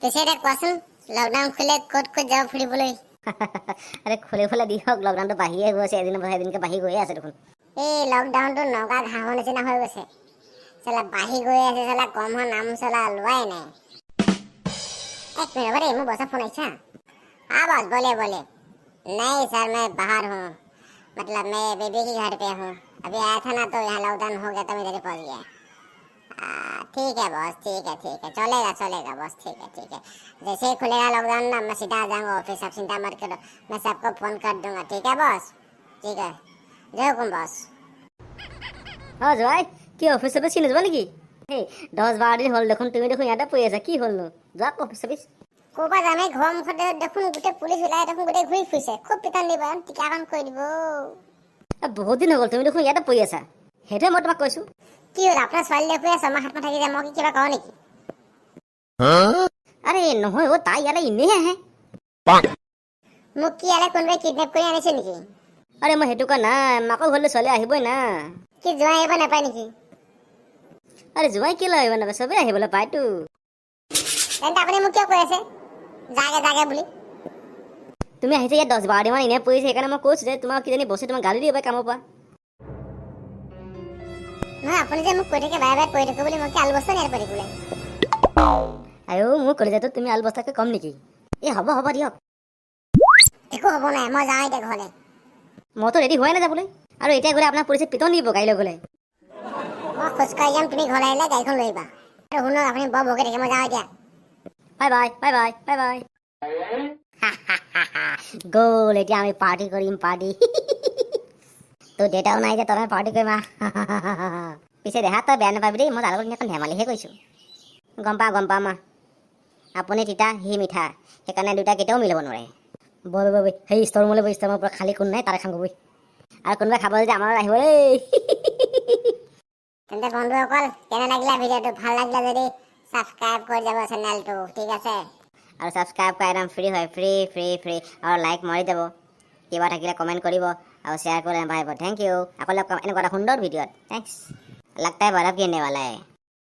পিছে এতিয়া কোৱাচোন লকডাউন খুলে ক'ত ক'ত যাব ফুৰিবলৈ? আরে খুলে খুলে দিয়ক, লকডাউনটো বাঢ়িয়ে গৈছে, এদিনকে বাঢ়ি গৈয়ে আছে দেখোন। এই লকডাউনটো নগা ঘাঁহৰ নিচিনা হৈ গৈছে। চালা বাঢ়ি গৈ আছে, চালা কম হোৱা নাম চালা লোৱাই নাই। एक मिनट बड़े मुँह बसा फोन अच्छा। हाँ बॉस बोले बोले। नहीं सर मैं बाहर हूँ, मतलब मैं बेबी के घर पे हूँ। अभी आया था ना तो यहाँ लॉकडाउन हो गया तो मैं इधर ही पहुँच गया। ठीक है बॉस, ठीक है चलेगा चलेगा बॉस, ठीक है। जैसे ही खुलेगा लॉकडाउन ना मैं सीधा आ जाऊँगा ऑफिस, आप चिंता मत करो, मैं सबको फोन कर दूंगा। ठीक है बॉस, ठीक है, जय हुकुम बॉस। हाँ জয়, কি অফিস অফিস কি নোযোৱা নেকি? এই 10-12 দিন হ'ল দেখোন, তুমি দেখোন ইয়াতে পৰি আছা, কি হ'লনো? যোৱা অফিস অফিস। ক'বা যামে ঘৰৰ মুখতে দেখোন গোটেই পুলিচ ওলাই দেখোন গোটেই ঘূৰি ফুৰিছে। খুব পিটন দিব, টিকাখন কৰি দিব। বহুত দিন হৈ গ'ল, তুমি দেখোন ইয়াতে পৰি আছা, সেইটোৱে মই তোমাক কৈছোঁ। কি হ'ল আপোনাৰ ছোৱালী দেখুৱাই আছে, আমাৰ হাতত থাকি যায়, মই কি কিবা কওঁ নেকি? আরে নহয় অ', তাই ইয়ালৈ এনেই আহে। মোক কি ইয়ালে কোনোবাই কিডনেপ কৰি আনিছে নেকি? আৰে মই সেইটো কোৱা নাই, মাকৰ ঘৰলৈ ছোৱালী আহিবই না। কি জোৱাই আহিব নাপায় নেকি? আৰে জোৱাই কেলৈ আহিব নাপায়, চবেই আহিবলৈ পায়তো। তেন্তে আপুনি মোক কিয় কৈ আছে জাগে জাগে বুলি? তুমি আহিছে ইয়াত 10-12 দিন মান এনেই পৰিছে, সেইকাৰণে মই কৈছোঁ যে তোমাৰ কিজানি বছে তোমাক গালি দিব পাৰে কামৰ পৰা। নহয় আপুনি যে মোক কৈ থাকে বাৰে বাৰে পৰি থাকো বুলি, মই কি আলু বস্তা নিয়াৰ পৰি বোলে? আইও মোৰ কলিজাটো তুমি আলু বস্তাতকৈ কম নেকি? এই হ'ব দিয়ক, একো হ'ব নাই, মই যাওঁ এতিয়া ঘৰলৈ। মইতো ৰেডি হোৱাই নাই যাবলৈ, আৰু এতিয়া গ'লে আপোনাৰ পুলিচে পিটন দিব গাড়ীলৈ গ'লে। মই খোজকাঢ়ি যাম, তুমি ঘৰলৈ আহিলে গাড়ীখন লৈ আহিবা। আৰু শুনক আপুনি বৰ বকি থাকে, মই যাওঁ এতিয়া। Bye bye bye bye bye bye. গ'ল, এতিয়া আমি পাৰ্টি কৰিম, পাৰ্টি। তোৰ দেউতাও নাই যে তই পাৰ্টি কৰিম। পিছে দেহাত তই বেয়া নাপাবি দেই, মই তাৰ লগত এখন ধেমালিহে কৰিছোঁ। গম পাওঁ মা, আপুনি তিতা সি মিঠা, সেইকাৰণে দুটা কেতিয়াও মিলাব নোৱাৰে। বই সেই ষ্টৰ ৰুমলৈ বৈ, ষ্টৰ ৰুমৰ পৰা খালী কোন নাই তাৰে খাম গৈ। আৰু কোনোবাই খাব যদি আমাৰ আহিব দেই। তেন্তে বন্ধুসকল কেনে লাগিলে ভিডিঅ'টো? ভাল লাগিলে যদি ছাবস্ক্ৰাইব কৰি যাব চেনেলটো, ঠিক আছে? আৰু ছাবস্ক্ৰাইব কৰা একদম ফ্ৰী হয়, ফ্ৰী। আৰু লাইক মাৰি যাব, কিবা থাকিলে কমেণ্ট কৰিব আৰু শ্বেয়াৰ কৰি নাপাহৰিব। Thank you. আকৌ লগ পাম এনেকুৱা এটা সুন্দৰ ভিডিঅ'ত। থেংকছ। लगता है बर्फ गिरने वाला है।